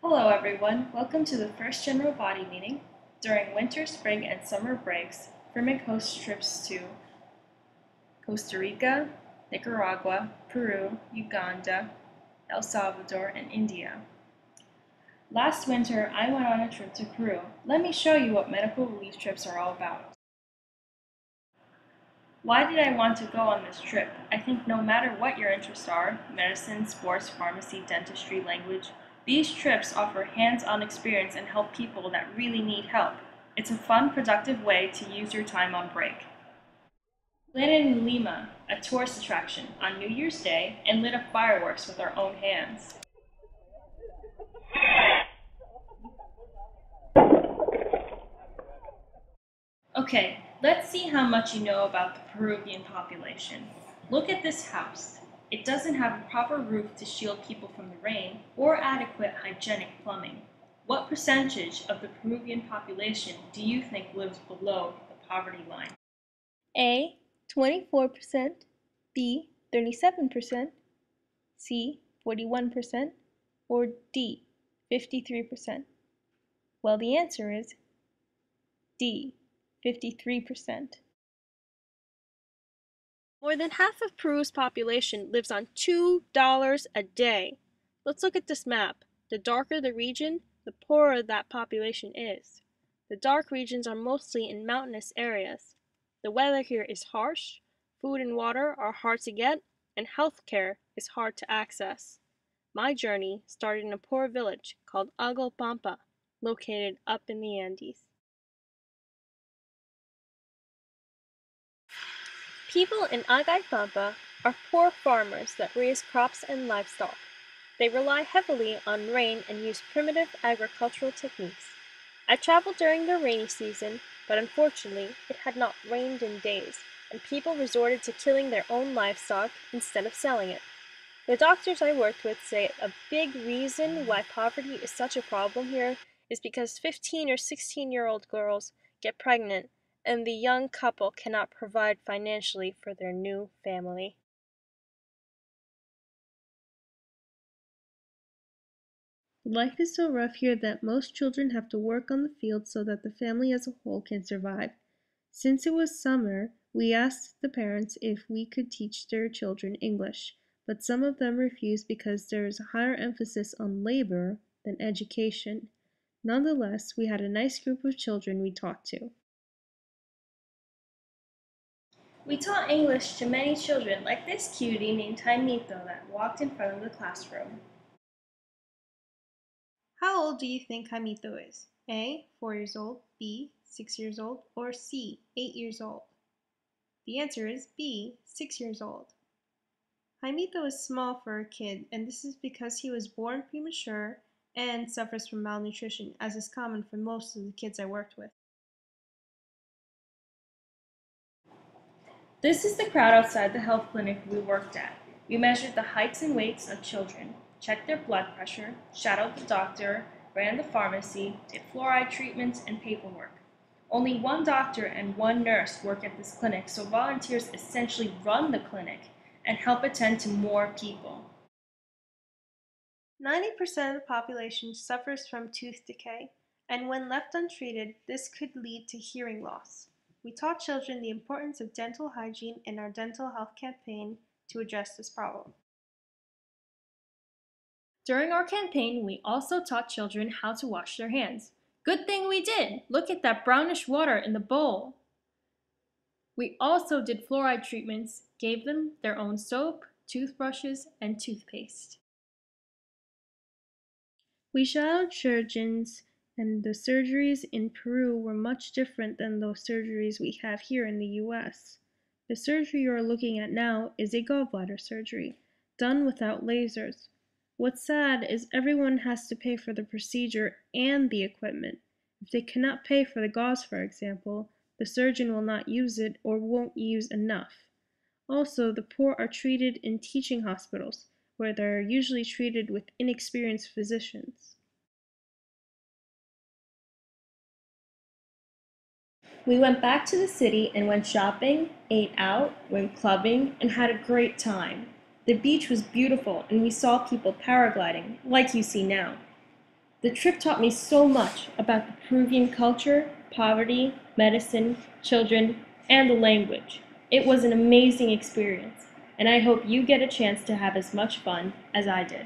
Hello everyone, welcome to the first general body meeting. During winter, spring, and summer breaks, FIMRC hosts trips to Costa Rica, Nicaragua, Peru, Uganda, El Salvador, and India. Last winter, I went on a trip to Peru. Let me show you what medical relief trips are all about. Why did I want to go on this trip? I think no matter what your interests are, medicine, sports, pharmacy, dentistry, language, these trips offer hands-on experience and help people that really need help. It's a fun, productive way to use your time on break. We landed in Lima, a tourist attraction, on New Year's Day and lit up fireworks with our own hands. Okay, let's see how much you know about the Peruvian population. Look at this house. It doesn't have a proper roof to shield people from the rain or adequate hygienic plumbing. What percentage of the Peruvian population do you think lives below the poverty line? A. 24%, B. 37%, C. 41%, or D. 53%? Well, the answer is D. 53%. More than half of Peru's population lives on $2 a day. Let's look at this map. The darker the region, the poorer that population is. The dark regions are mostly in mountainous areas. The weather here is harsh, food and water are hard to get, and health care is hard to access. My journey started in a poor village called Agallpampa, located up in the Andes. People in Agallpampa are poor farmers that raise crops and livestock. They rely heavily on rain and use primitive agricultural techniques. I traveled during the rainy season, but unfortunately it had not rained in days, and people resorted to killing their own livestock instead of selling it. The doctors I worked with say a big reason why poverty is such a problem here is because 15 or 16-year-old girls get pregnant and the young couple cannot provide financially for their new family. Life is so rough here that most children have to work on the field so that the family as a whole can survive. Since it was summer, we asked the parents if we could teach their children English, but some of them refused because there is a higher emphasis on labor than education. Nonetheless, we had a nice group of children we taught to. We taught English to many children, like this cutie named Jaimito that walked in front of the classroom. How old do you think Jaimito is? A. 4 years old, B. 6 years old, or C. 8 years old? The answer is B. 6 years old. Jaimito is small for a kid, and this is because he was born premature and suffers from malnutrition, as is common for most of the kids I worked with. This is the crowd outside the health clinic we worked at. We measured the heights and weights of children, checked their blood pressure, shadowed the doctor, ran the pharmacy, did fluoride treatments, and paperwork. Only one doctor and one nurse work at this clinic, so volunteers essentially run the clinic and help attend to more people. 90% of the population suffers from tooth decay, and when left untreated, this could lead to hearing loss. We taught children the importance of dental hygiene in our dental health campaign to address this problem. During our campaign, we also taught children how to wash their hands. Good thing we did! Look at that brownish water in the bowl. We also did fluoride treatments, gave them their own soap, toothbrushes, and toothpaste. We shadowed surgeons, and the surgeries in Peru were much different than those surgeries we have here in the US. The surgery you are looking at now is a gallbladder surgery, done without lasers. What's sad is everyone has to pay for the procedure and the equipment. If they cannot pay for the gauze, for example, the surgeon will not use it or won't use enough. Also, the poor are treated in teaching hospitals, where they are usually treated with inexperienced physicians. We went back to the city and went shopping, ate out, went clubbing, and had a great time. The beach was beautiful and we saw people paragliding, like you see now. The trip taught me so much about the Peruvian culture, poverty, medicine, children, and the language. It was an amazing experience, and I hope you get a chance to have as much fun as I did.